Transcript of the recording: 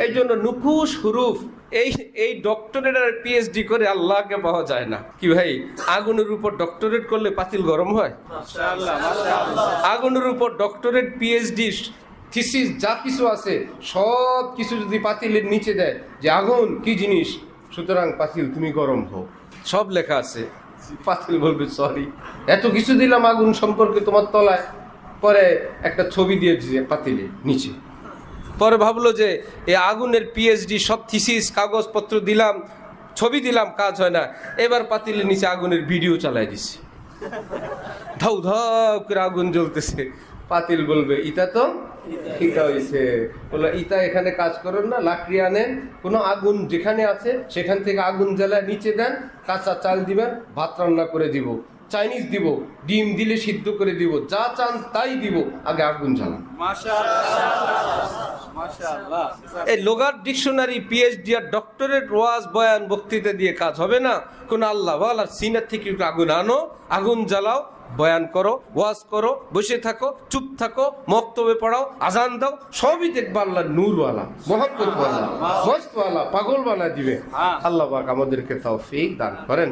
এই জন্য নুকুশ হুরুফ এই ডক্টরেট আর পিএইচডি করে আল্লাহকে পাওয়া যায় না। কি ভাই, আগুনের উপর ডক্টরেট করলে পাতিল গরম হয়? আগুনের উপর ডক্টরেট পিএইচডি থিসিস যা কিছু আছে সব কিছু যদি পাতিলের নিচে দেয় যে আগুন কি জিনিস, সুতরাং পাতিল তুমি গরম হও, সব লেখা আছে। পাতিল বলবে সরি, এত কিছু দিলাম আগুন সম্পর্কে তোমার তলায়, পরে একটা ছবি দিয়ে দিয়েছে পাতিলের নিচে। পরে ভাবলো যে এই আগুনের পিএইচডি সব থিসিস কাগজপত্র দিলাম, ছবি দিলাম, কাজ হয় না, এবার পাতিলের নিচে আগুনের ভিডিও চালাই দিছে, ধাউ ধাউ করে আগুন জ্বলতেছে। পাতিল বলবে ইটা তো ঠিক হয়েছে, বললো ইটা এখানে কাজ করেন না, লাকড়ি আনেন, কোনো আগুন যেখানে আছে সেখান থেকে আগুন জ্বালায় নিচে দেন, কাঁচা চাল দিবেন, ভাত রান্না করে দিব, চাইনিজ দিব, ডিম দিলে সিদ্ধ করে দিব, যা চান তাই দিব, আগে আগুন জ্বালান। এই লোগার ডিকশনারি পিএইচডি আর ডক্টরেট ওয়াজ বয়ান বক্তৃতা দিয়ে কাজ হবে না। কোন আল্লাহ ওয়ালার সিনার থেকে আগুন আনো, আগুন জ্বালাও, বয়ান করো, ওয়াজ করো, বসে থাকো, চুপ থাকো, মক্তবে পড়াও, আজান দাও, সবই দেখবা আল্লাহ নূরওয়ালা, মহব্বতওয়ালা, মস্তওয়ালা, পাগল বানা দিবে। আল্লাহ পাক আমাদেরকে তৌফিক দান করেন।